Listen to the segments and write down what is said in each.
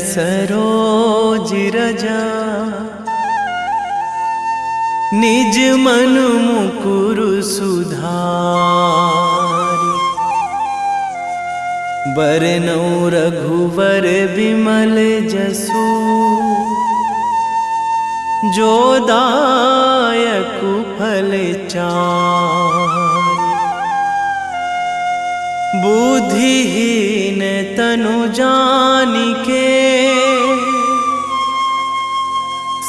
सरोज रजा निज मन मुकुर सुधारि। बरनौ रघुवर विमल जसु जो दायक फल चारि। बुद्धिहीन तनु जानिके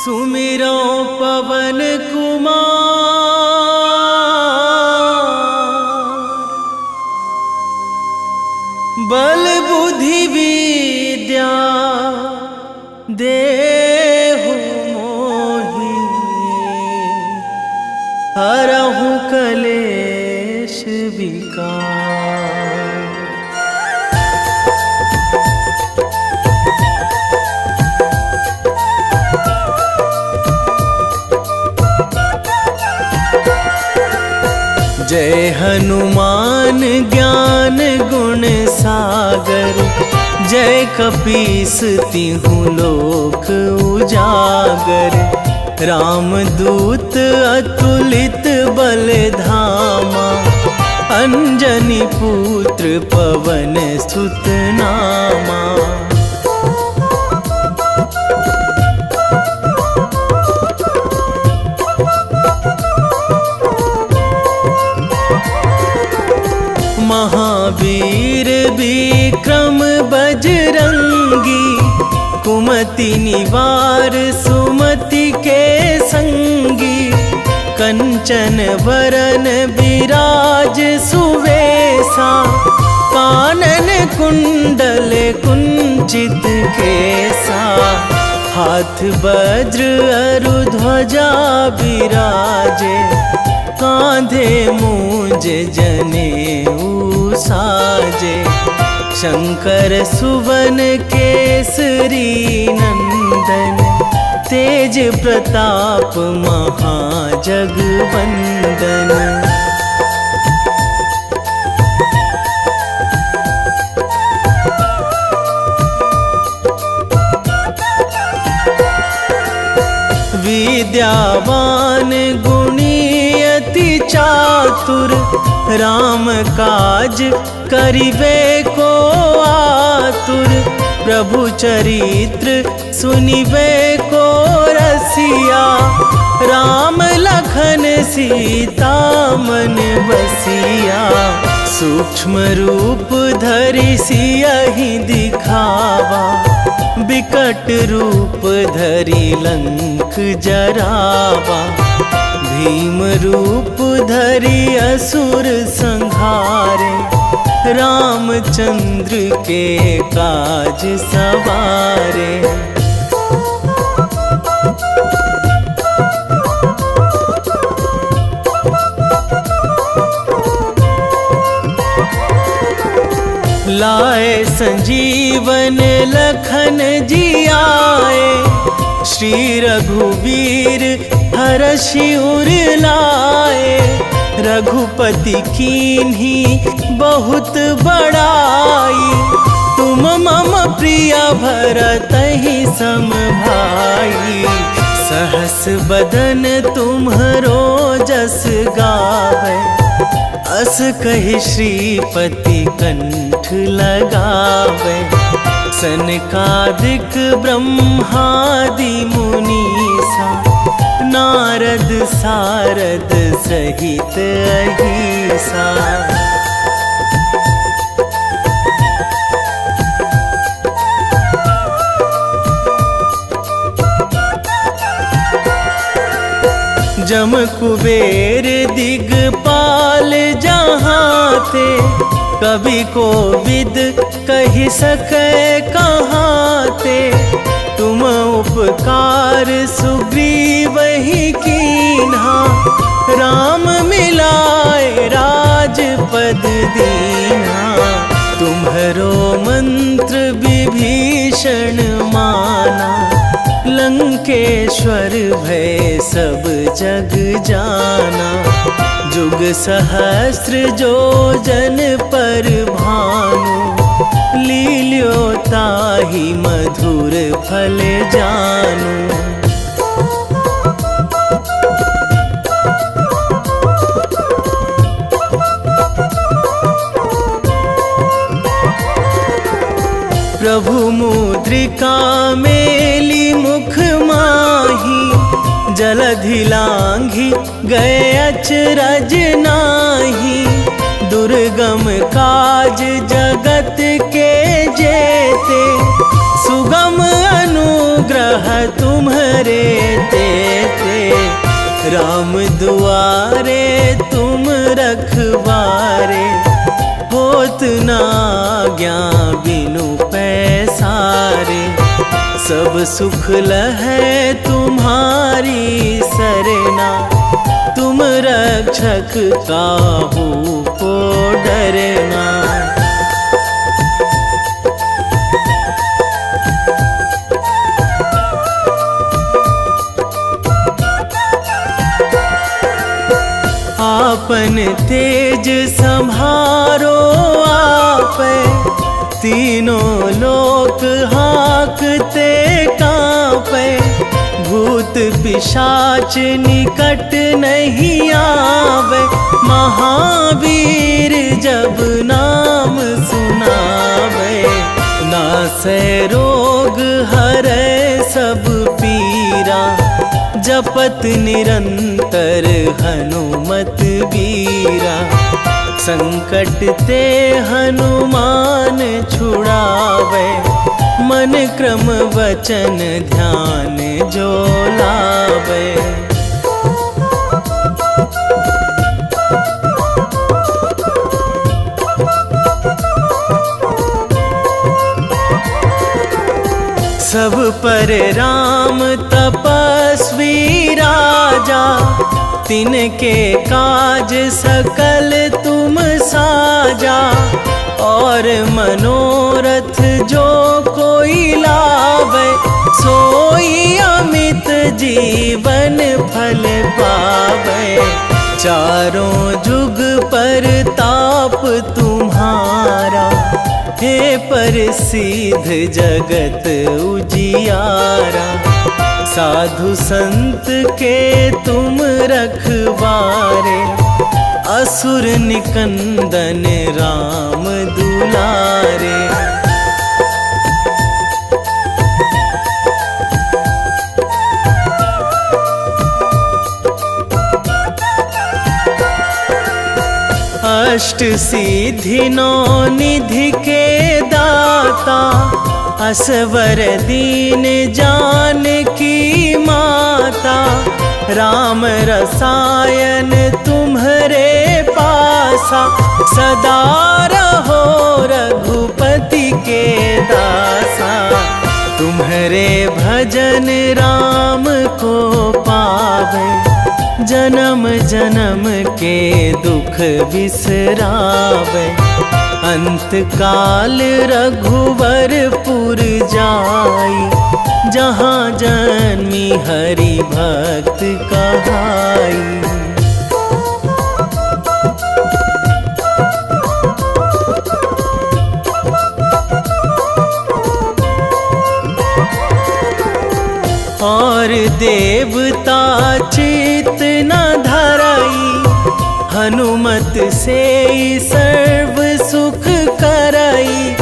सुमिरो पवन कुमार। बल बुद्धि विद्या देहु मोहि हरहु कलेश विकार। जय हनुमान ज्ञान गुण सागर। जय कपीस तिहु लोक उजागर। रामदूत अतुलित बल धामा। अंजनी पुत्र पवन सुत नामा। महावीर विक्रम बजरंगी। कुमति निवार सुमति के संगी। कंचन वरन विराज सुवेशा। कानन कुंडल कुंचित केसा। हाथ वज्र अरु ध्वजा विराजे। कांधे मूंज जनेऊ साजे। शंकर सुवन केसरी नंदन। तेज प्रताप महाजगवंदन। विद्यावान गुणी अति चातुर। राम काज करिबे को आतुर। प्रभु चरित्र सुनिबे को रसिया। राम लखन सीता मन बसिया। सूक्ष्म रूप धरि सियहि दिखावा। विकट रूप धरि लंक जरावा। भीम रूप धरि असुर संहारे। रामचंद्र के काज सवारे। लाए संजीवन लखन जियाए। श्री रघुवीर हरषि उर लाए। रघुपति कीन्ही बहुत बड़ाई। तुम मम प्रिय भरतहि सम भाई। सहस बदन तुम्हरो जस गावै। अस कहि श्रीपति कंठ लगावै। सनकादिक ब्रह्मादि मुनीसा। नारद सारद सहित अहिसा। जम कुबेर दिगपाल जहाँ थे। कवि कोविद कहि सकै कहाँ ते। तुम उपकार सुग्रीवहि कीन्हा। राम मिलाए राजपद दीन्हा। तुम्हरो मंत्र विभीषण माना। लंकेश्वर भय सब जग जाना। जुग सहस्र जो जन पर भानु। लील्यो ताहि मधुर फल जानू। प्रभु मुद्रिका मेली मुख माही, जलधि लांघी गए अचरज नाही। दुर्गम काज जगत के जेते, सुगम अनुग्रह तुम्हरे तेते। राम दुआरे तुम रखवारे, होत ना आज्ञा बिनु पैसारे। सब सुख लहै तुम्हारी सरना, तुम रक्षक काहू को डरना। आपन तेज संभारो आपै, तीनों लोक हाकते कांपै। भूत पिशाच निकट नहीं आवे, महावीर जब नाम सुनावे। नासै रोग हरै सब पीरा, जपत निरंतर हनुमत बीरा। संकट ते हनुमान छुड़ावे, मन क्रम वचन ध्यान जो लावे। सब पर राम तपस्वी राजा, तिनके काज सकल तुम साजा। और मनोरथ जो कोई लावे, सोई अमित जीवन फल पावे। चारों जुग पर ताप तुम्हारा, हे प्रसिद्ध जगत उजियारा। साधु संत के तुम रखवारे, असुर निकंदन राम दुलारे। अष्ट सिद्धि नौ निधि के दाता, असवर दीन जानकी माता। राम रसायन तुम्हरे पासा, सदा रहो रघुपति के दासा। तुम्हरे भजन राम को पावे, जन्म जन्म के दुख बिसरावे। अंत काल रघुवरपुर जाई, जहाँ जन्मी हरि भक्त कहाई। और देवता चित न धराई, हनुमत से सर्व सुख कराई।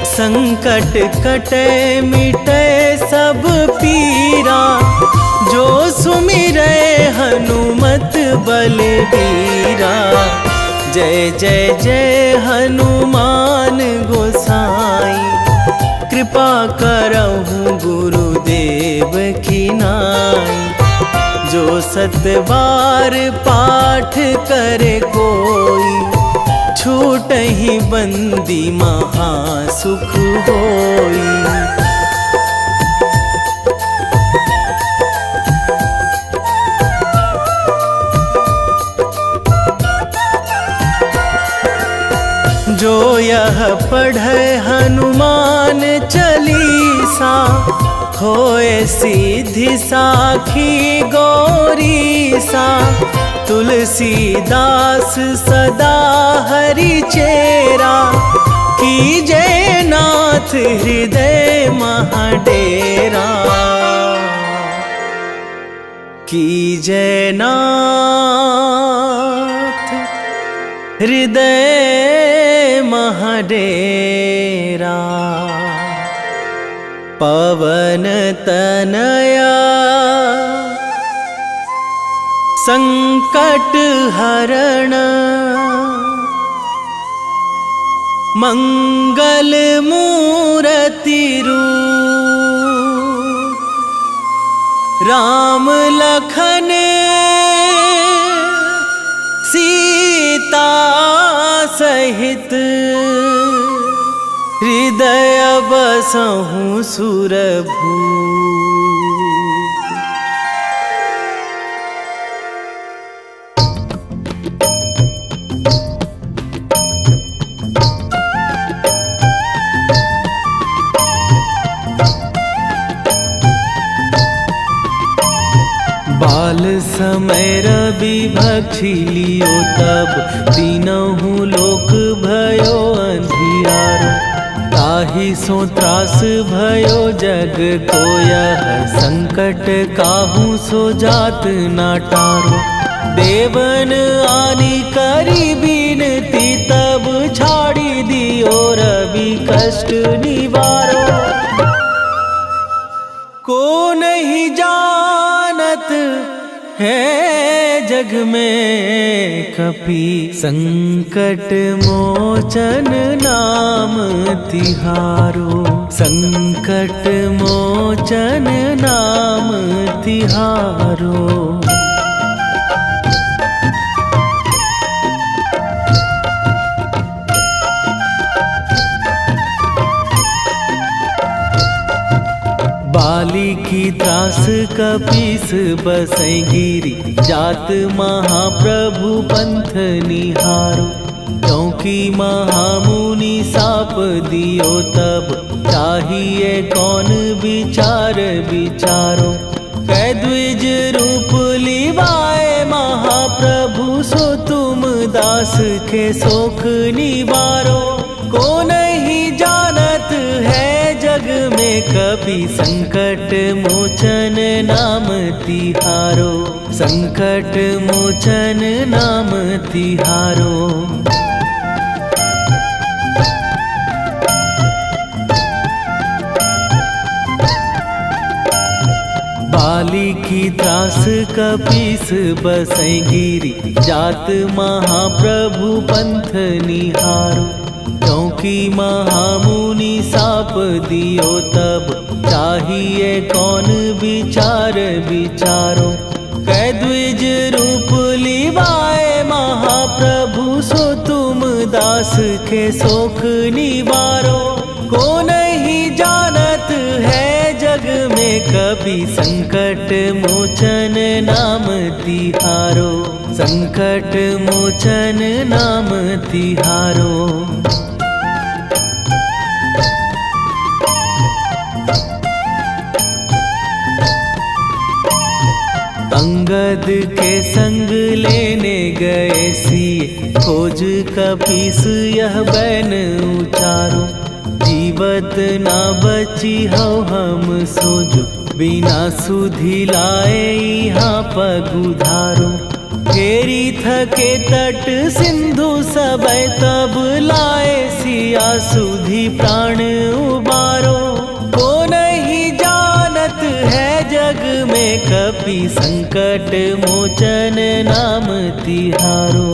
संकट कटे मिटे सब पीरा, जो सुमिरै हनुमत बलबीरा। जय जय जय हनुमान गोसाई, कृपा करहु गुरुदेव की नाई। जो सतबार पाठ करे कोई, छूटहि बंदी महासुख होई। जो यह पढ़े हनुमान चालीसा, होए सीधी साखी गौरीसा। तुलसीदास सदा हरि चेरा, कीजे नाथ हृदय महाडेरा, कीजे नाथ हृदय महाडेरा। पवन तनया संकट हरण, मंगल मूर्ति रूप, राम लखन सीता सहित, हृदय बसहु सुरभूप। बाल समय रवि भक्षी लियो तब, तीनहु लोक भयो अंधियारो। ताहि सो त्रास भयो जग को यह, संकट काहू सो जात ना टारो। देवन आनी करी बिनती तब, छाड़ी दियो रवि कष्ट निवारो। को नहीं जानत है जग में कपि, संकट मोचन नाम तिहारो। संकट मोचन नाम तिहारो। बाली की त्रास कपीस बसै गिरी, जात महाप्रभु पंथ निहारो। क्योंकि महामुनि साप दियो तब, चाहिए कौन विचार विचारो। कै द्विज रूप लिवाए महाप्रभु, सो तुम दास के शोक निवारो। को नहीं जानत है जग में कपि, संकट मोचन नाम तिहारो। संकट मोचन नाम तिहारो। बाली की त्रास कपीस बसै गिरी, जात महाप्रभु पंथ निहारो। क्योंकि महामुनि साप दियो तब, चाहिए कौन विचार विचारो। कै द्विज रूप लिवाए महाप्रभु, सो तुम दास के शोक निवारो। को नहीं जानत है जग में कपि, संकट मोचन नाम तिहारो। संकट मोचन नाम तिहारो। अंगद के संग लेने गए सिए, खोज कपीस यह बैन उचारो। जीवत ना बची हो हम सोजो, बिना सुधि लाए यहाँ पगुधारो। फेरी थके तट सिंधु सबय, तब लाए सिया सुधि प्राण उबारो। को नहीं जानत है जग में कपि, संकट मोचन नाम तिहारो।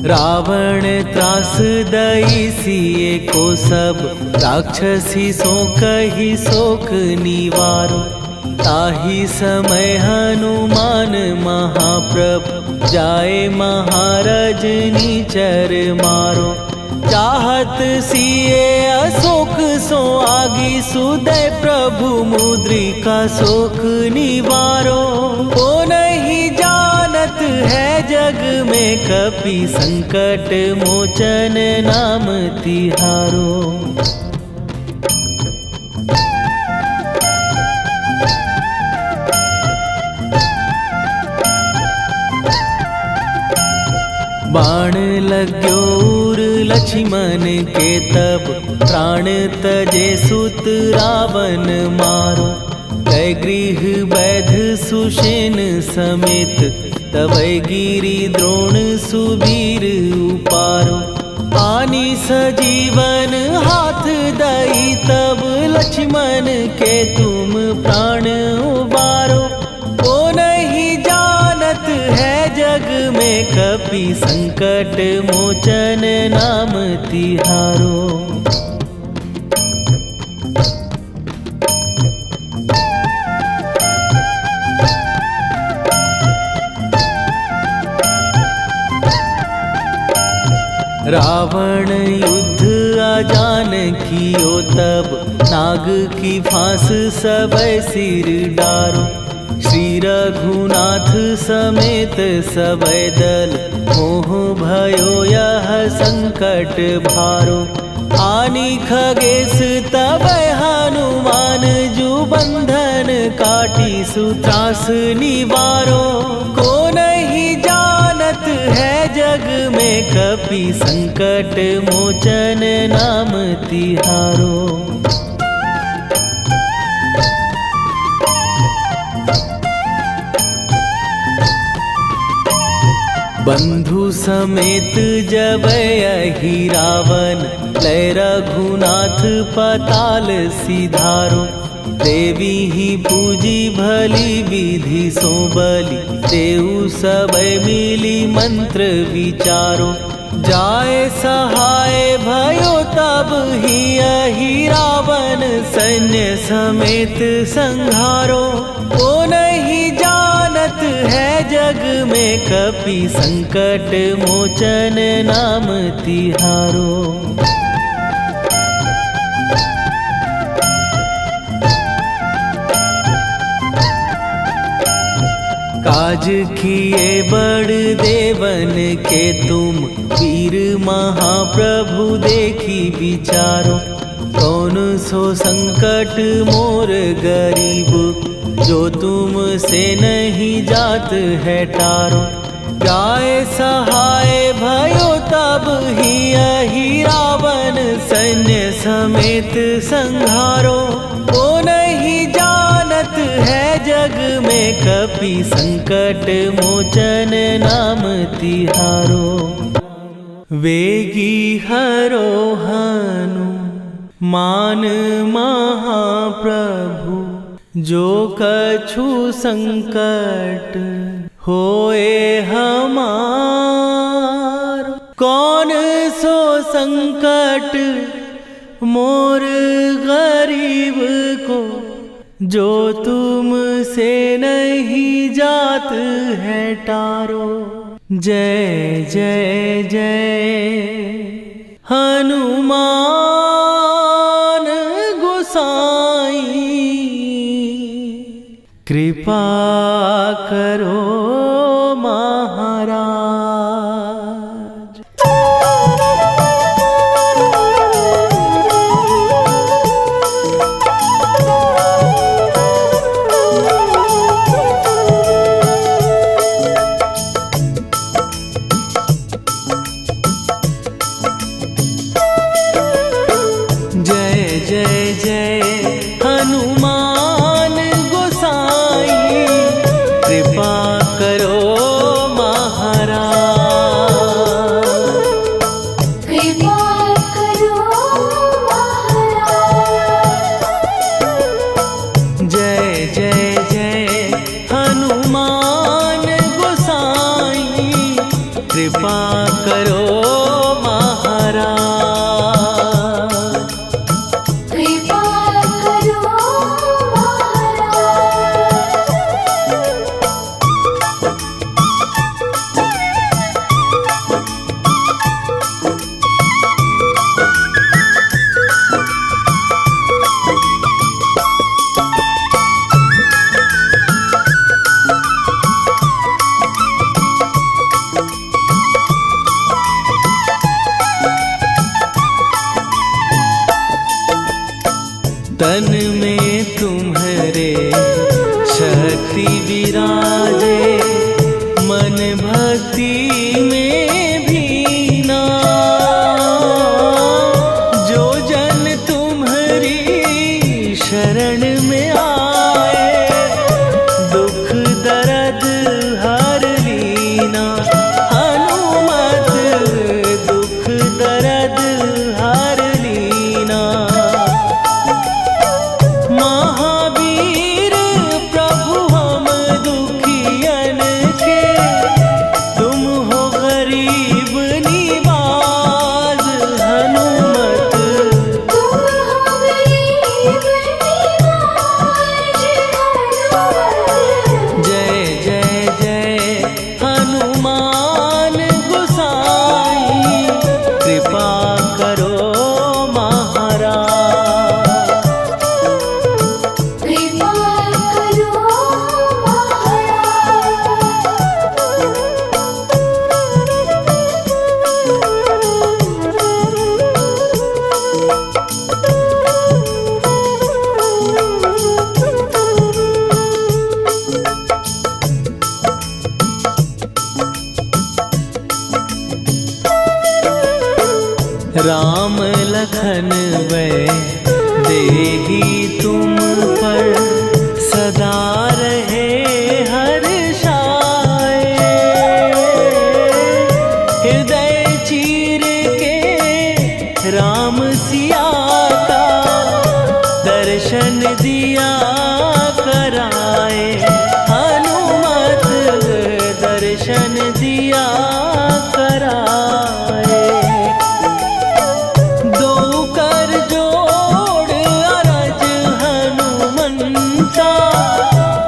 रावण त्रास दई सिए को सब, राक्षसी सो कही शोक निवारो। ताहि समय हनुमान महाप्रभु, जाए महाराज नीचर मारो। चाहत सिए अशोक सो आगी, सुदय प्रभु मुद्रिका शोक निवारो। को नहीं जानत है जग में कपि संकट मोचन नाम तिहारो। बाण लग्यो उर लक्ष्मण के तब प्राण तजे सुत रावण मारो। कै गृह वैध सुषेण समेत तबै गिरि द्रोण सुबीर उपारो। आनी सजीवन हाथ दई तब लक्ष्मण के तुम प्राण उबारो। ओ नहीं जानत है जग में कपि संकट मोचन नाम तिहारो। रावण युद्ध आजान कियो तब नाग की फांस सबै सिर डारो। श्री रघुनाथ समेत सबै दल मोह भयो यह संकट भारो। आनी खगेश तबै हनुमान जु बंधन काटी सुत्रास निवारो। को नहीं जानत है जग में कपि संकट मोचन नाम तिहारो। बंधु समेत जबै अहि रावण लय रघुनाथ पताल सिधारो। देवी ही पूजी भली विधि सो बलि तेउ सबै मिली मंत्र विचारो। जाय सहाय भयो तब ही अहि रावण सैन्य समेत संहारो। ओ नहीं जानत है जग में कपि संकट मोचन नाम तिहारो। काज किए बड़ देवन के तुम वीर महाप्रभु देखी विचारो। कौन सो संकट मोर गरीब जो तुम से नहीं जात है टारो। जाय सहाय भयो तब ही अहि रावण सैन्य समेत संहारो। ओ नहीं जानत है जग में कपि संकट मोचन नाम तिहारो। वेगी हरो हनुमान महाप्रभु जो कछु संकट होए हमार। कौन सो संकट मोर गरीब को जो तुम से नहीं जात है टारो। जय जय जय हनुमान गोसाई कृपा करो महाराज। लखन वै देही तुम पर सदा रहे हर्षाए। हृदय चीर के राम सिया का दर्शन दिया कराए। हनुमत दर्शन दिया कराए। दो कर जोड़ अरज हनुमंता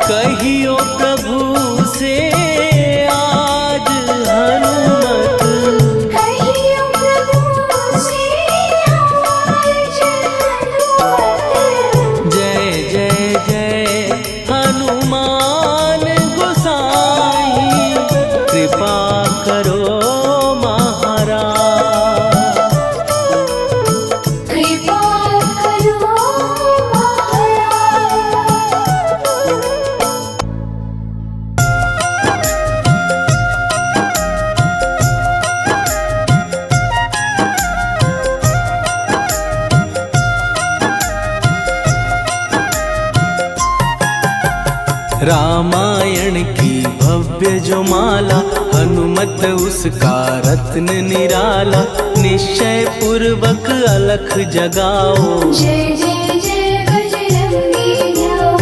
कहियो प्रभु से आज हनुमत। कहियो प्रभु से आज हनुमत। जय जय जय हनुमान गोसाई कृपा करो महाराज। कृपा करो महाराज। रामायण की भव्य जो माला हनुमत उसका रत्न निराला। निश्चय पूर्वक अलख जगाओ जय जय जय बजरंगी जाओ।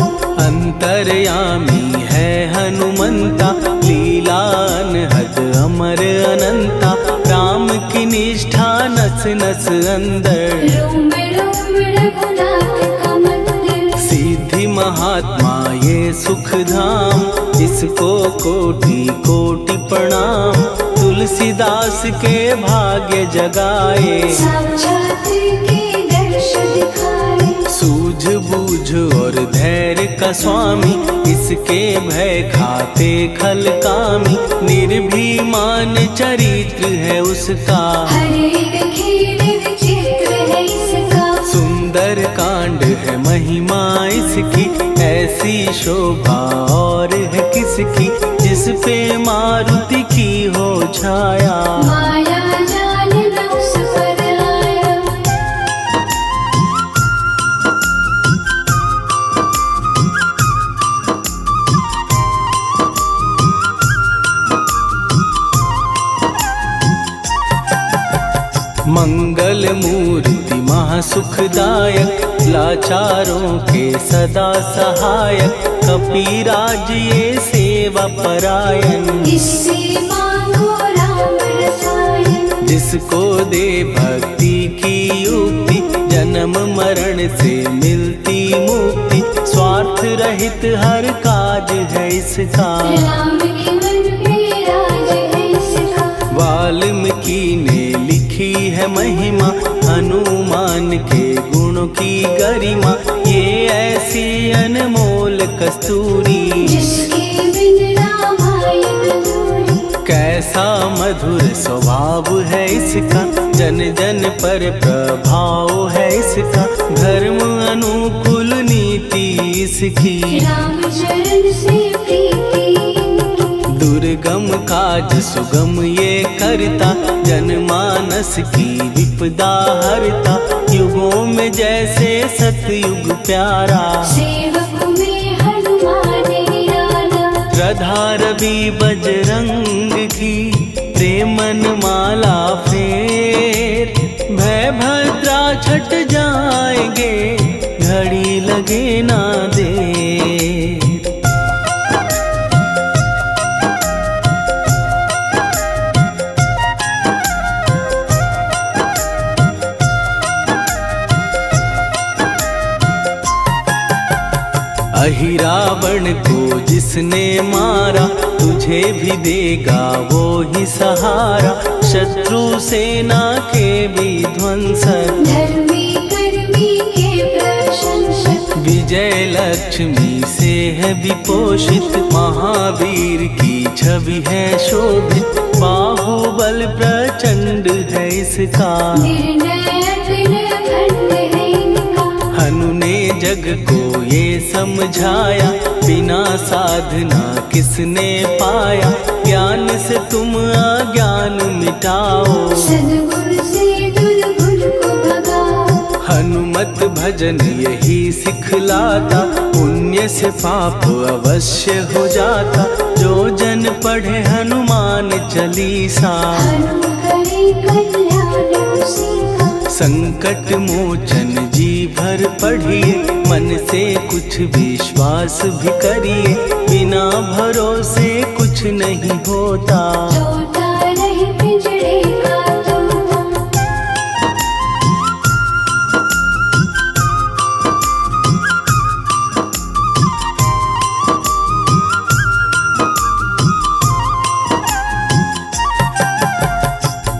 अंतर्यामी है हनुमंता लीला अनहद अमर अनंता। राम की निष्ठा नस नस अंदर रोम रोम रघुनाथ का मंदिर। सिद्धि महात्मा ये सुख धाम इसको कोटि कोटि प्रणाम। तुलसीदास के भाग्य जगाए साक्षात के दर्श दिखाए। सूझ बूझ और धैर्य का स्वामी इसके भय खाते खल कामी। निर्भीमान चरित्र है उसका हर एक खेल विचित्र है इसका। सुंदर कांड है महिमा इसकी। ऐसी शोभा और है किसकी जिस पे मारुति की हो छाया। माया जाल न उस पर आया। मंगल मूर्ति महासुखदायक लाचारों के सदा सहायक। कपीराज ये सेवा परायण इससे मांगो राम रसायन। जिसको दे भक्ति की युक्ति जन्म मरण से मिलती मुक्ति। स्वार्थ रहित हर काज है इसका राम के मन पे राज है इसका। वाल्मीकि ने लिखी है महिमा हनुमान के गुणों की गरिमा। ये ऐसी अनमोल कस्तूरी जिसके बिन रामायण अधूरी। कैसा मधुर स्वभाव है इसका जन जन पर प्रभाव है इसका। धर्म अनुकूल नीति इसकी राम चरण से प्रीति। दुर्गम काज सुगम ये करता जनमानस की विपदा हरता। युगों में जैसे सतयुग प्यारा सेवक में हनुमान निराला। श्रद्धा रवि बजरंग की प्रेमन माला फेर। भय भद्रा छट जाएंगे घड़ी लगे ना देर। अहिरावण को जिसने मारा तुझे भी देगा वो ही सहारा। शत्रु सेना के विध्वंसक धर्मी कर्मी के प्रशंसक। विजय लक्ष्मी से है विपोषित। महावीर की छवि है शोभित। बाहुबल प्रचंड है इसका निर्णय अखंड है इनका। हनु ने जग को ये समझाया बिना साधना किसने पाया। ज्ञान से तुम अज्ञान मिटाओ सद्गुण से दुर्गुण को भगाओ। हनुमत भजन यही सिखलाता, पुण्य से पाप अवश्य हो जाता। जो जन पढ़े हनुमान चालीसा, हनुम करे कल्याण उसी का। संकट मोचन जी भर पढ़िए, मन से कुछ विश्वास भी करिए। बिना भरोसे कुछ नहीं होता, तोता रहे पिंजरे का तोता।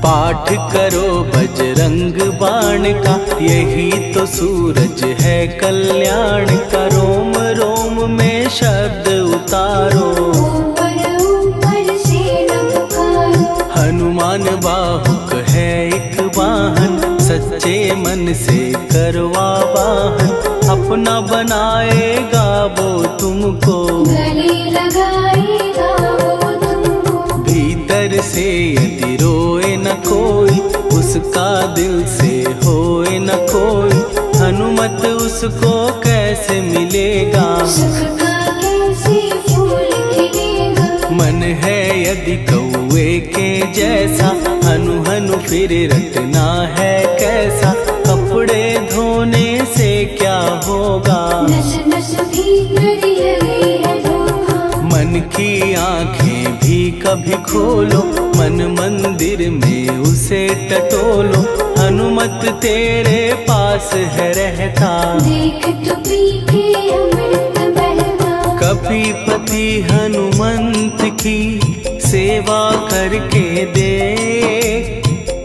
पाठ करो बजरंग बाण का, यही तो सूरज है कल्याण का। रोम रोम में शब्द उतारो, ऊपर ऊपर से न पुकारो। हनुमान बाहुक है एक वाहन, सच्चे मन से करवा वाहन। अपना बनाएगा वो तुमको, गले लगाएगा वो तुमको। भीतर से यदि रोए न कोई, उसका दिल से होए न कोई। हनुमत उसको कैसे मिलेगा, सुख का कैसे फूल खिलेगा। मन है यदि कौए के जैसा, हनु हनु फिर रटना है कैसा। कपड़े धोने से क्या होगा, नस नस भीतर लगी है धोखा। मन की आंखें भी कभी खोलो, मन मंदिर में उसे टटोलो। हनुमत तेरे पास है रहता, देख तो पी के अमृत बहता। कपीपति हनुमंत की सेवा करके दे,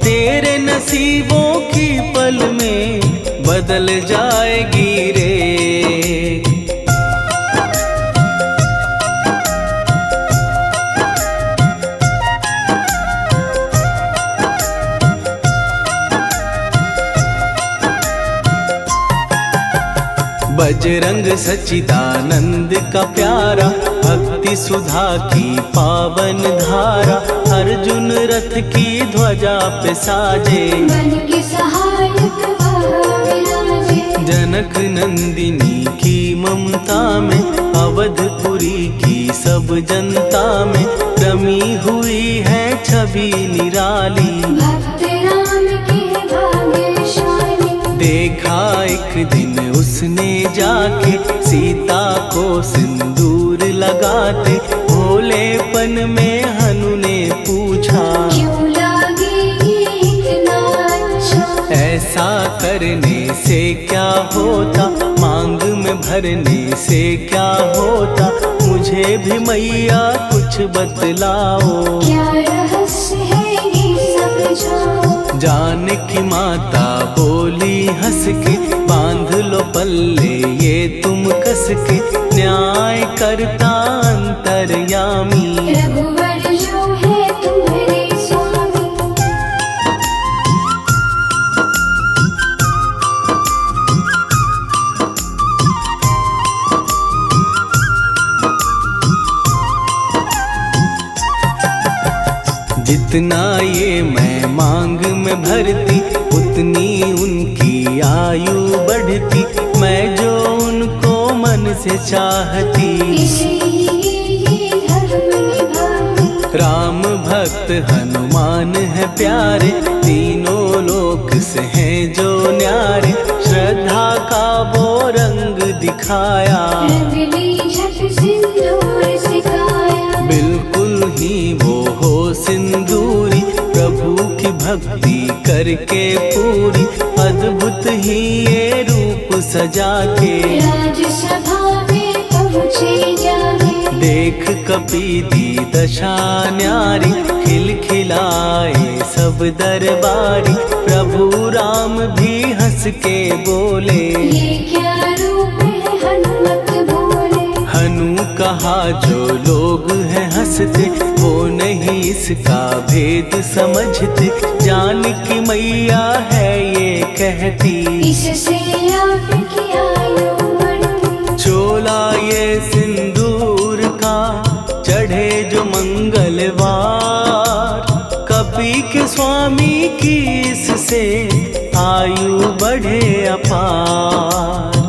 तेरे नसीबों की पल में बदल जाएगी रे। बजरंग सच्चिदानंद का प्यारा, भक्ति सुधा की पावन धारा। अर्जुन रथ की ध्वजा पे साजे, मन के सहायक वह विराजे। जनक नंदिनी की ममता में, अवधपुरी की सब जनता में रमी हुई है छवि निराली। भक्त राम के भाग्यशाली, देखा एक दिन उसने जाके सीता को सिंदूर लगाते। भोलेपन में हनु ने पूछा, क्यों लागे ये इतना अच्छा। ऐसा करने से क्या होता, मांग में भरने से क्या होता। मुझे भी मैया कुछ बतलाओ, क्या रहस्य है ये समझाओ। जानकी माता बोली हंस के, बांध लो पल्ले ये तुम कस के। न्याय करता अंतर्यामी, रघुवर जो है तुम्हारे स्वामी। जितना ये मैं मांग में भरती, उतनी उनकी आयु बढ़ती। मैं जो उनको मन से चाहती, इसलिए ये धर्म निभाती। राम भक्त हनुमान है प्यारे, तीनों लोक से हैं जो न्यारे। श्रद्धा का वो रंग दिखाया, रंगली झट सिंदूर सिखाया। बिल्कुल ही वो हो सिंदूरी, प्रभु की भक्ति करके पूरी। अद्भुत ही ये रूप सजा के, राजसभा में पहुँचे जाके। देख कपीदी दशा न्यारी, खिलखिलाए सब दरबारी। प्रभु राम भी हंस के बोले, ये क्या रूप है हनुमत बोले। हनु कहा जो लोग हैं हंसते, वो नहीं इसका भेद समझते। जानकी मैया है ये कहती, इससे आपकी आयु बढ़ती। चोला ये सिंदूर का चढ़े जो मंगलवार। कपी के स्वामी की इससे आयु बढ़े अपार।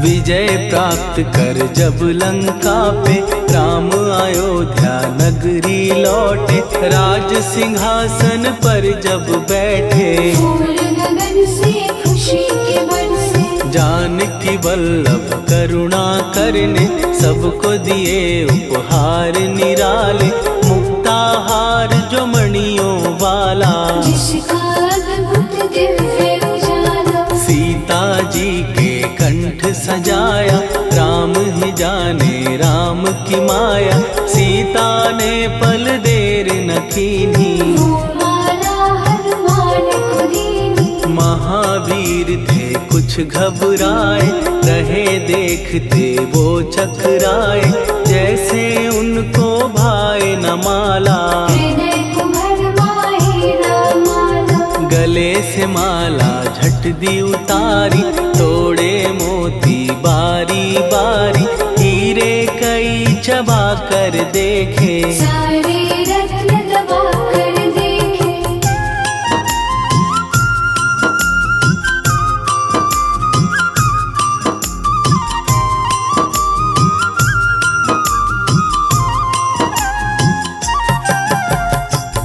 विजय प्राप्त कर जब लंका पे राम अयोध्या नगरी लौटे, राज सिंहासन पर जब बैठे, फूल गगन से खुशी के बरसे, जानकी वल्लभ करुणा करने सबको दिए उपहार निराले, मुक्ताहार जो मणियों वाला, जिसका अद्भुत दिव्य उजाला, सीता जी के कंठ सजाया, राम ही जाने राम की माया, सीता ने पल देर न कीन्ही, वो माला हनुमान को दीनी। महावीर थे कुछ घबराए, रहे देखते वो चकराए, जैसे उनको भाए न माला, हृदय को भरमाए न माला, गले से माला झट दी उतारी, तोड़े मोती बारी बारी, हीरे कई चबा कर देखे, सारे रत्न दबा कर देखे।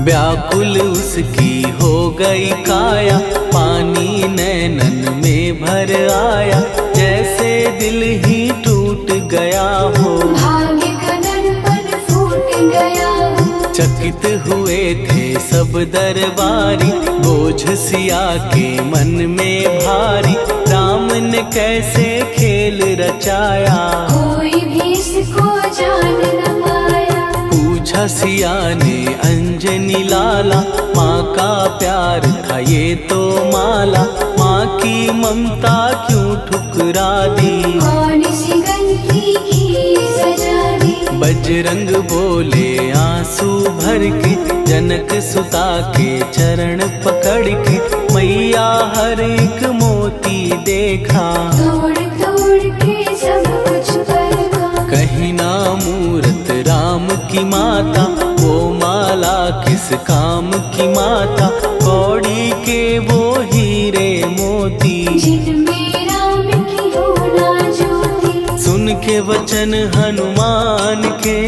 व्याकुल उसकी हो गई काया, पानी नैनन में भर आया, जैसे दिल ही टूट गया हो, भाग्य का दर्पण फूट गया हो, चकित हुए थे सब दरबारी, बोझ सिया के मन में भारी, राम ने कैसे खेल रचाया, कोई भी इसको जान न पाया। पूछा सिया ने अंजनी लाला, माँ का प्यार था ये तो माला, माँ की ममता क्यों ठुकरा दी, कौन सी गलती की सजा दी, बजरंग बोले आंसू भर के, जनक सुता के चरण पकड़ के, मैया हर एक मोती देखा, तोड़ तोड़ के सब कुछ परखा, कहीं ना मूरत राम की माता, वो माला किस काम की माता, कौड़ी के वो हीरे मोती, जिनमें राम की होना ज्योति। सुन के वचन हनुमान के,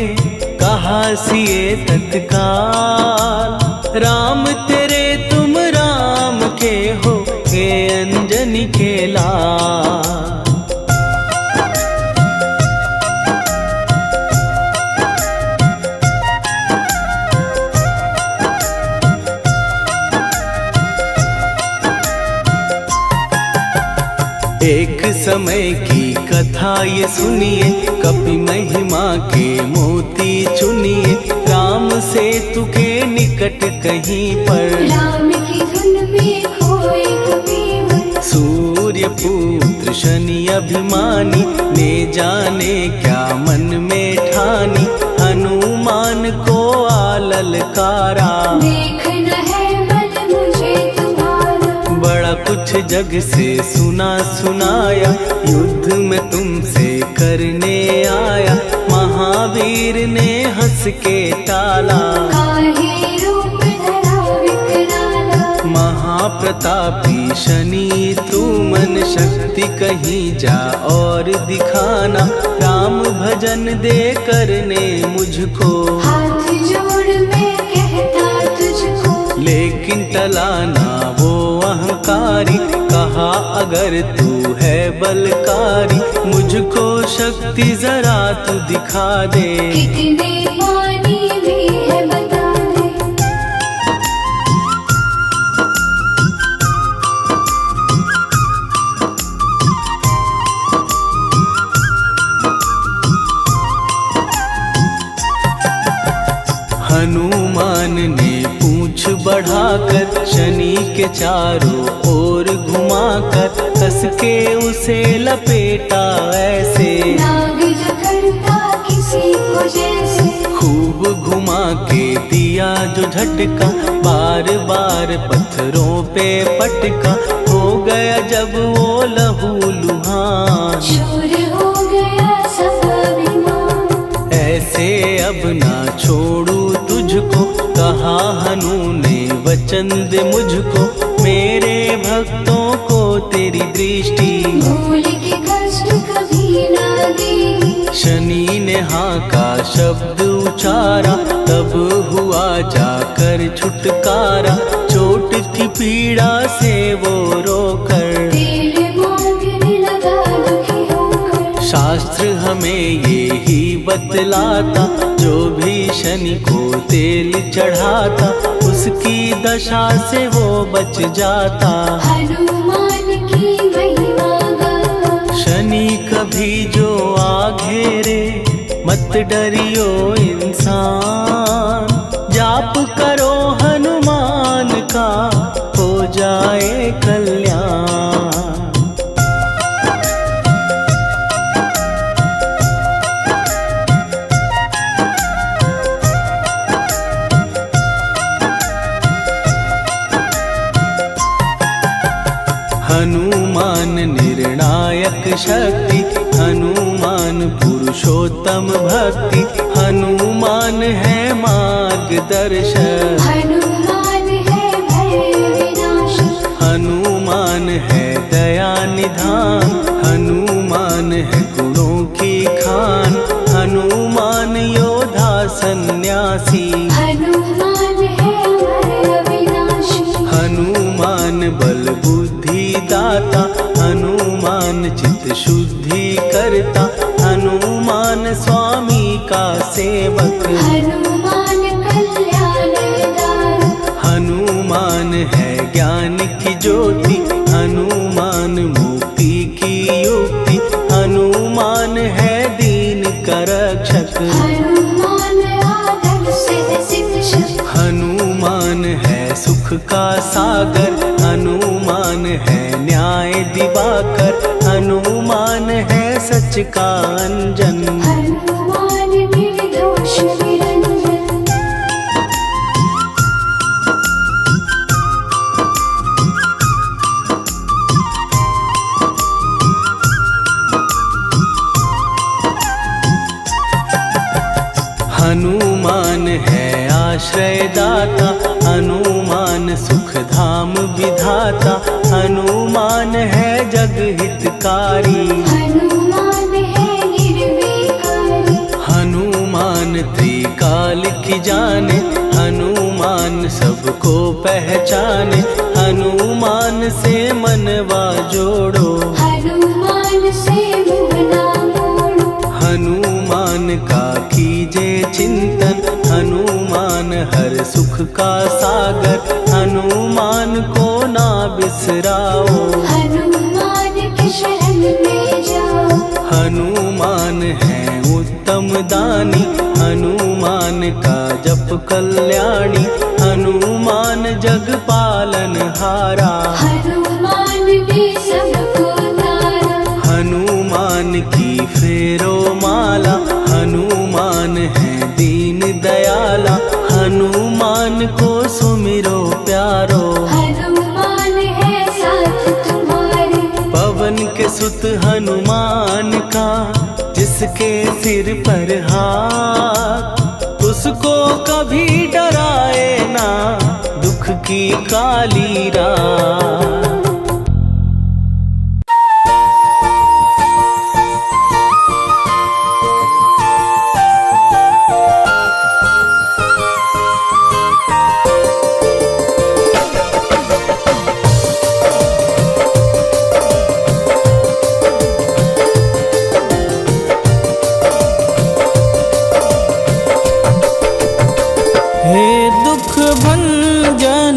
कहा सिए तत्काल, राम तेरे तुम राम के हो, के अंजनी के लाल। एक समय की कथा ये सुनिए, कपि महिमा के मोती चुनिए, राम सेतु के निकट कहीं पर, राम की धुन में खोए कबीर, सूर्य पुत्र शनि अभिमानी, ने जाने क्या मन में ठानी, हनुमान को आललकारा, देखना है बल मुझे तुम्हारा, बड़ा कुछ जग से सुना सुनाया, युद्ध में तुमसे करने आया, महावीर ने हंस के टाला, काहे रूप धरा विकराला, महाप्रतापी शनि तू मन शक्ति कहीं जा और दिखाना, राम भजन दे करने मुझको, हाथ जोड़ मैं कहता तुझको, लेकिन टलाना वो अहंकारी, कहा अगर तू है बलकारी, मुझको शक्ति जरा तू दिखा दे, कितने पानी भी है बता दे। हनुमान ने पूंछ बढ़ाकर, शनि के चारों ओर घुमाकर, कस के उसे लपेटा ऐसे, नाग जो करता किसी को जैसे, खूब घुमा के दिया जो झटका, बार बार पत्थरों पे पटका, हो गया जब वो लहू लुहान, चूर हो गया सब अभिमान। ऐसे अब ना छोड़ू तुझको, कहा हनु ने वचन दे मुझको। मेरे भक्तों को तेरी दृष्टि, भूल के कष्ट कभी ना दे। शनि ने हाँ का शब्द उचारा, तब हुआ जाकर छुटकारा। चोट की पीड़ा से वो रोकर, तेल मांगने लगा दुखी होकर। शास्त्र हमें ये ही बतलाता, जो भी शनि को तेल चढ़ाता, उसकी दशा से वो बच जाता। हनुमान की महिमा गाता। शनि कभी जो आ घेरे, मत डरियो इंसान। जाप करो हनुमान का, हो जाए कल्याण। हनुमान निर्णायक शक्ति, हनुमान पुरुषोत्तम भक्ति। हनुमान है मार्गदर्शक, हनुमान है भय विनाशक। हनुमान है दया निधान। हनुमान है गुणों की खान, हनुमान योद्धा सन्यासी। हनुमान है भय विनाशी। हनुमान बल बुद्धि दाता, हनुमान चित्त शुद्धि करता। हनुमान स्वामी का सेवक, हनुमान कल्याणदायक। हनुमान है ज्ञान की ज्योति। हनुमान मुक्ति की युक्ति, हनुमान है दीन का रक्षक। हनुमान आदर से शिक्षक। हनुमान है सुख का सागर, हनुमान है न्याय दिवाकर। हनुमान है सच का अंजन, हनुमान निर्दोष निरंजन। हनुमान है आश्रय दाता, हनुमान सुख धाम विधाता। हनुमान है जग हितकारी, हनुमान है निर्विकारी। हनुमान त्रिकाल की जाने। हनुमान सबको पहचाने, हनुमान से मनवा जोड़ो। हनुमान से मुँह ना मोड़ो। हनुमान का कीजे चिंतन, हनुमान हर सुख का सागर। हनुमान को ना बिसराओ, हनुमान के शरण में जाओ। हनुमान है उत्तम दानी, हनुमान का जप कल्याणी। हनुमान जग पालन हारा, हनुमान ने सबको तारा। हनुमान की फेरो माला। हनुमान है दीन दयाला, हनुमान को सुमिरो प्यारो। हनुमान है साथ तुम्हारे। पवन के सुत हनुमान का, जिसके सिर पर हाथ, उसको कभी डराए ना दुख की काली रात। हे दुख भंजन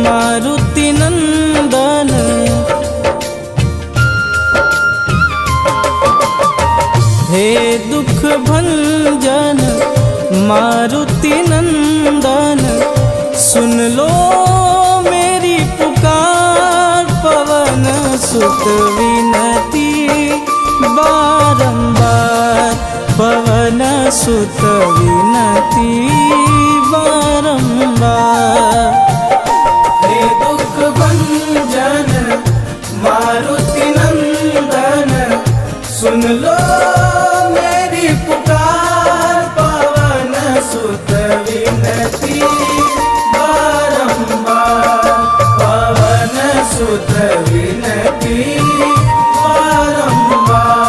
मारुति नंदन, हे दुख भंजन मारुति नंदन। सुन लो मेरी पुकार, पवन सुत विनती बारंबार। पवन सुत विनती बारंबार। हे दुख भंजन सुत विनती बारंबार, पवन सुत विनती बारंबार।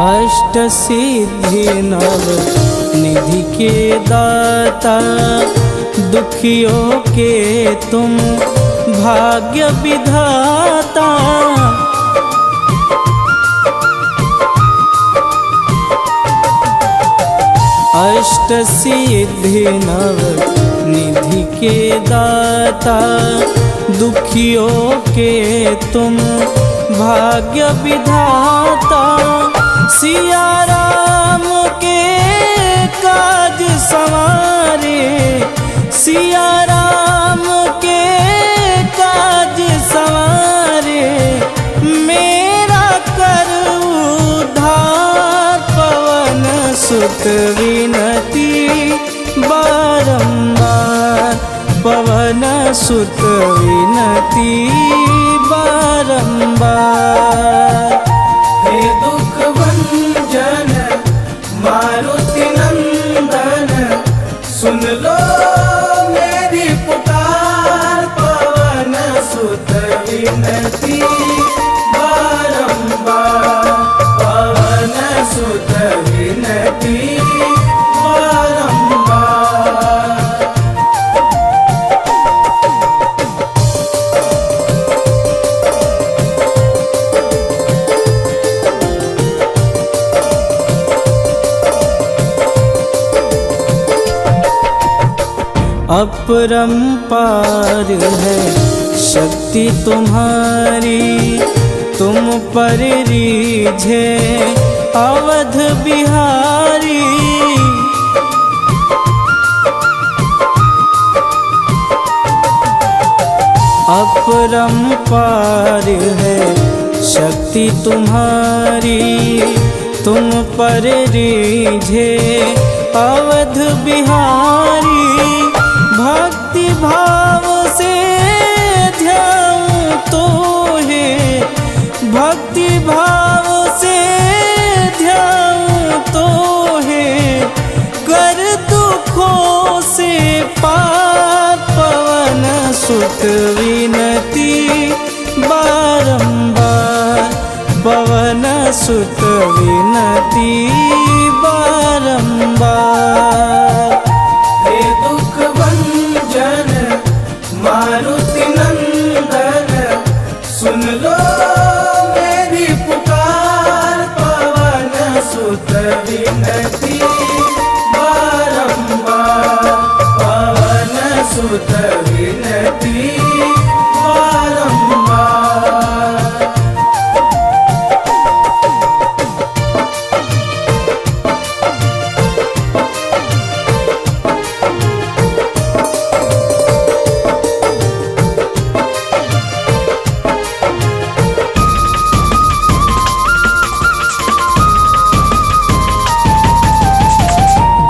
अष्ट सिद्धि नव निधि के दाता, दुखियों के तुम भाग्य विधाता। अष्ट सिद्धि नव निधि के दाता, दुखियों के तुम भाग्य विधाता। सिया राम के काज संवारे, सिया राम के काज संवारे, मेरा कर उद्धार। पवन सुत विनती बारंबार, पवन सुत विनती बारंबार। हे दुख भंजन मारुति नंदन, सुन लो मेरी पुकार। पवन सुत विनती बारंबार, पवन सुत विनती बारंबार। अपरंपार है शक्ति तुम्हारी, तुम पर रीझे अवध बिहारी। अपरंपार है शक्ति तुम्हारी, तुम पर रीझे अवध बिहारी। भक्ति भाव से ध्याऊं तो है, भक्ति भाव से ध्याऊं तो है, कर दुखों से पार। पवन सुत विनती बारंबार, पवन सुत विनती बारंबार। हे दुख भंजन मारुति नंदन, सुन लो मेरी पुकार। पवन सुत विनती बारंबार, पवन सुत विनती बारंबार।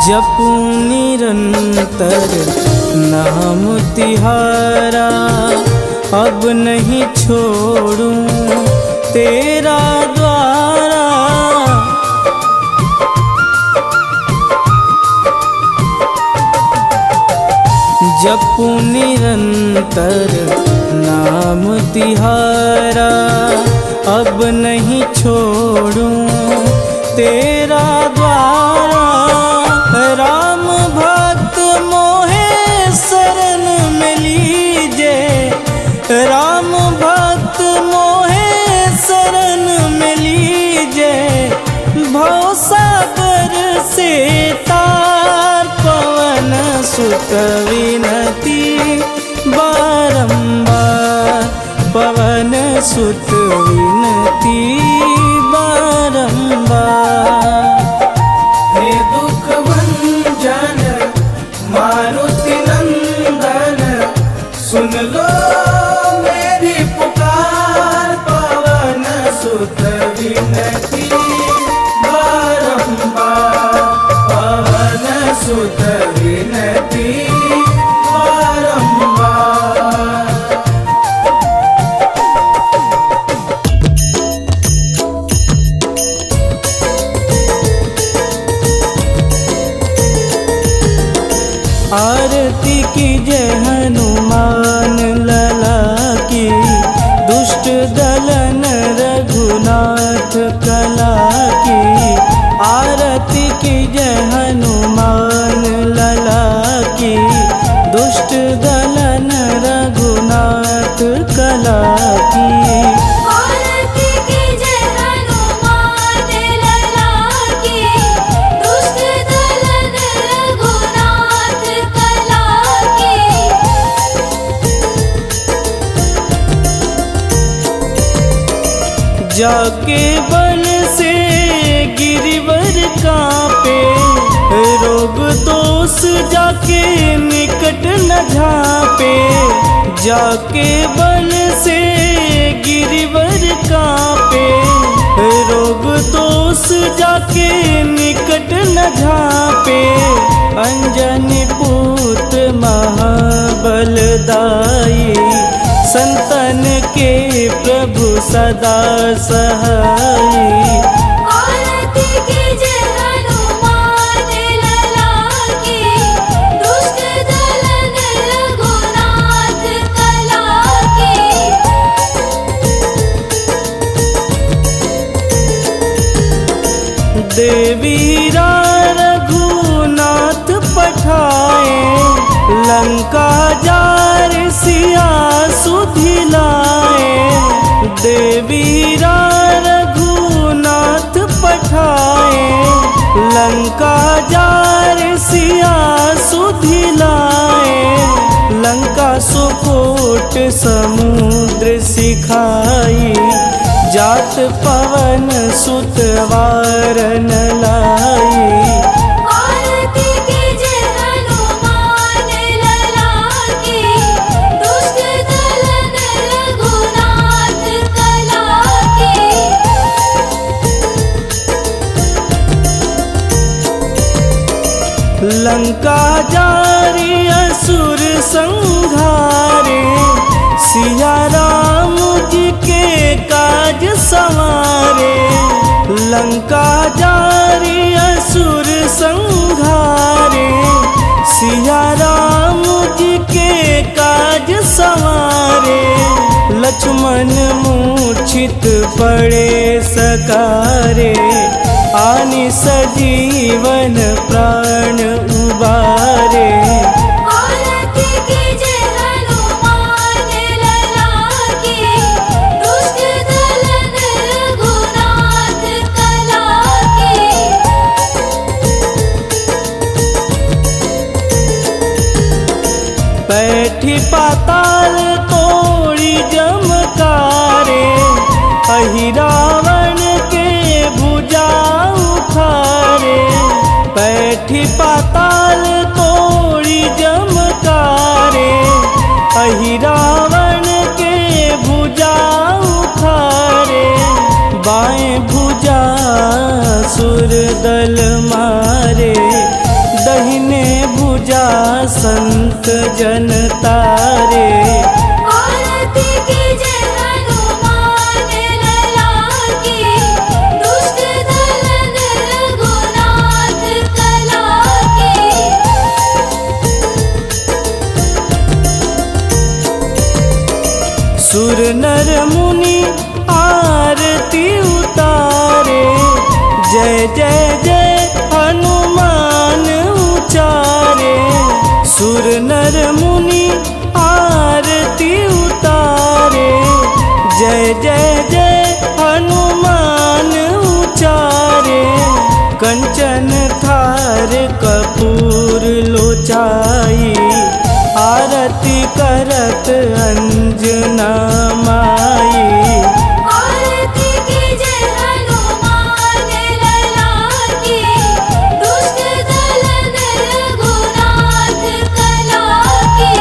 जपूं निरंतर नाम तिहारा, अब नहीं छोड़ूं तेरा द्वारा। जपूं निरंतर नाम तिहारा, अब नहीं छोड़ूं तेरा द्वारा। राम भक्त मोहे शरण में लीजे, राम भक्त मोहे शरण में लीजे। भवसागर से तार, पवन सुत विनती बारंबार, पवन सुत विनती बारंबार। हे दुख भंजन मारुति नंदन, सुन लो मेरी पुकार। पवन दलन रघुनाथ कला की, आरती की जय हनुमान लला की। दुष्ट दलन रघुनाथ कला की, आरती की जय हनुमान लला की। दुष्ट दलन रघुनाथ कला की। जाके बल से गिरिवर कांपे, रोग दोष जाके निकट न झांपे। जाके बल से गिरिवर कांपे, रोग दोष जाके निकट न झांपे। अंजनी पूत महाबलदाई, संतन के प्रभु सदा सहाई। आरती की जय हनुमान लला की। दुष्ट दलन रघुनाथ कला की। देवीरा रघुनाथ पठाए, लंका जार सिया सुधिलाए। देवीरा रघुनाथ पठाए, लंका जार सिया सुधिलाए। लंका सुकोट समुद्र सिखाई, जात पवन सुत वारन लाई। आरती की जय हनुमान लला की। दुष्ट दलन रघुनाथ कला की। लंका जारी असुर संहारे, सिया राम जी के काज संवारे। लंका जारी असुर संहारे, सिया राम जी के काज संवारे। लक्ष्मण मूर्छित पड़े सकारे, आनि सजीवन प्राण उबारे। आरती की जय हनुमान लला की। दुष्ट दलन रघुनाथ कला की। बैठी पाताल तोड़ी जमकारे, अहिरावण के भुजा उखारे। बैठी पाताल तोड़ी जमकारे, अहिरावण के भुजा उखारे। बाएं भुजा सुर दल मारे, दहिने भुजा संत जन तारे। आरती की जय हनुमान लला की। दुष्ट दलन रघुनाथ कला की। सुर नर मुनि आरती उतारे, जय जय जय हनुमान उचारे। सुर नर मुनि आरती उतारे, जय जय जय हनुमान उचारे। कंचन थार कपूर लोचाई, आरती करत अंजना माई। आरती की जय हनुमान लला की। दुष्ट दलन रघुनाथ कला की।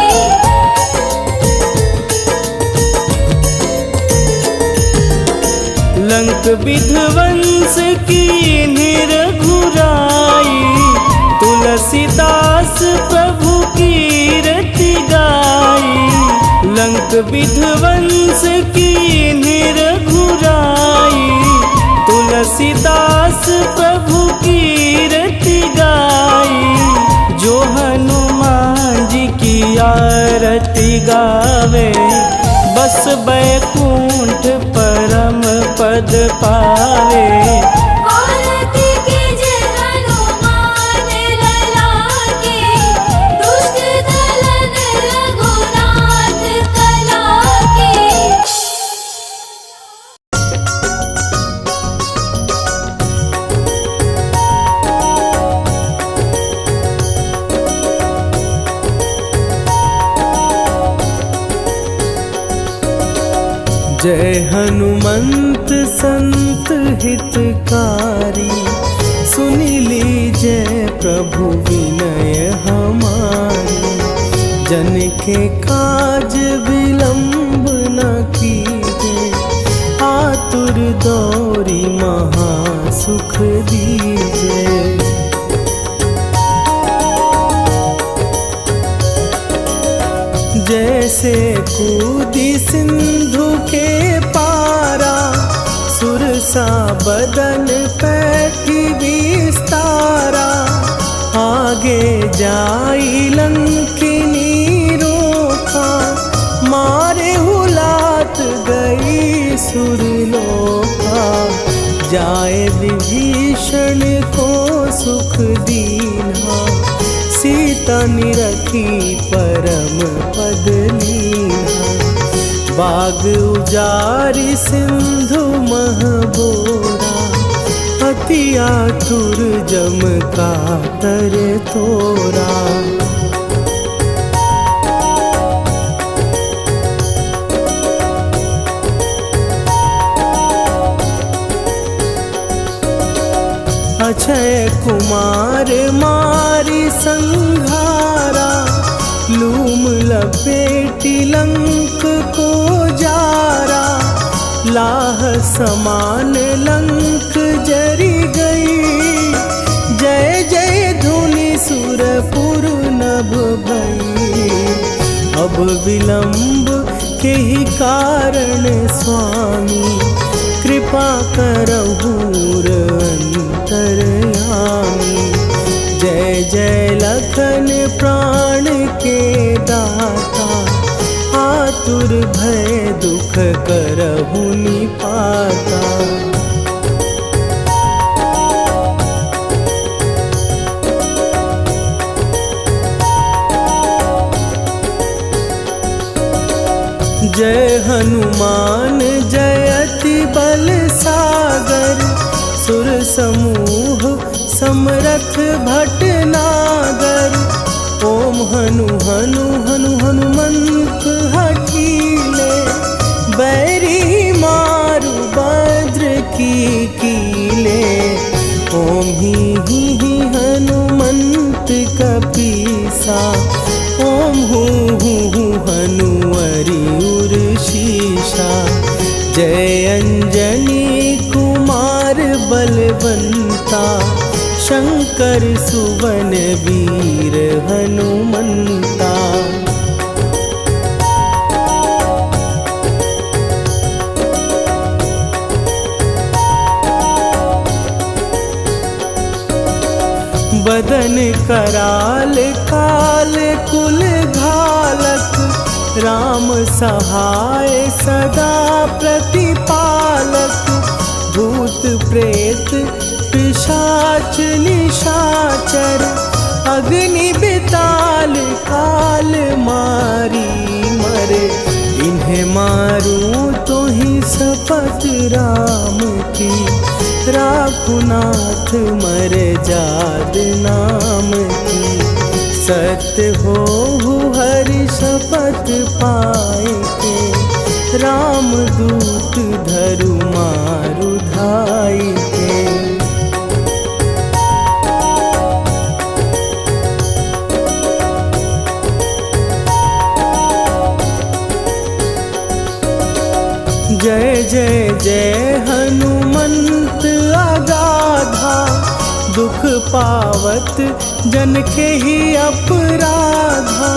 लंक विध्वंस की निरघुराई, तुलसीदास प्रभु कीरति गाई। लंक विध्वंस की निरघुराई, तुलसीदास प्रभु कीरति गाई। जो हनुमान जी की आरती गावे, बस बैकुंठ पद पावे। औरती के जय हनुमान ललाके, दुष्ट दलन रघुनाथ कलाके। जय हनुमंत संत हितकारी, सुनि लीजय प्रभु विनय हमारी। जन के काज विलंब न कीजे, आतुर दौरी महा सुख दीजे। जैसे कूदी सिंधु के पारा, सुरसा बदन पैठी विस्तारा। आगे जाई लंकिनी रोका, मारे हुलात गई सुरलोका। जाए विभीषण को सुख दीना, सीता निरखी परम पद लीना। बाग उजारि सिंधु महबोरा, अति आतुर जम कातर तोरा। अक्षय कुमार मारी संघारा, लूम लपेटी लंक को जारा। लाह समान लंक जरी गई, जय जय धुनि सुरपुर नभ भई। अब विलंब के ही कारण स्वामी, कृपा करहु अंतरयामी। जय जय लखन प्राण के दाता, आतुर भय दुख करहु निपाता। जय हनुमान जयति बल सागर, सुर समूह समरथ भटनागर। ओम हनु हनु हनु हनुमंत हठीले, बैरी मारु भद्र की कीले। ओम ही हनुमंत कपीसा, ओम हूँ हनुवरि उर शीशा। जय अंजनी कुमार बलवंता, शंकर सुवन वीर हनुमंता। बदन कराल काल कुल घालक, राम सहाय सदा प्रतिपालक। भूत प्रेत पिशाच निशाचर, अग्नि बिताल काल मारी मरे। इन्हें मारूं तो ही शपथ राम की, राखुनाथ मर जाद नाम की। सत्य हो हरि शपथ पाए के, राम दूत धरु मारु धाई के। जय जय जय हनुमंत अगाधा, दुख पावत जन के ही अपराधा।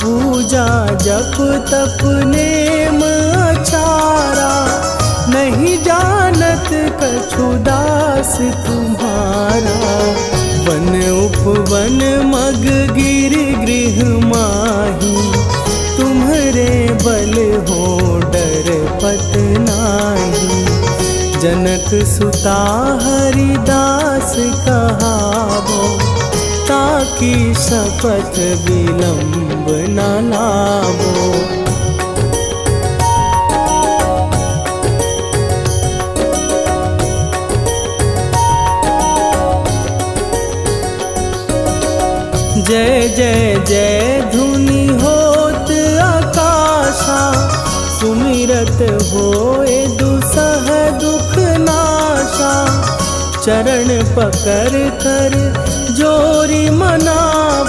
पूजा जप तप नेम अचारा, नहीं जानत कछु दास तुम्हारा। वन उपवन मग गिर गृह माही, तुम्हारे बल हो डर पत नाही। जनक सुता हरिदास कहावो, ताकि शपथ विलंब न लावो। जय जय जय धुनि होत आकाशा, सुमिरत होए दुसह दुख नाशा। चरण पकड़ कर जोरी मनावा,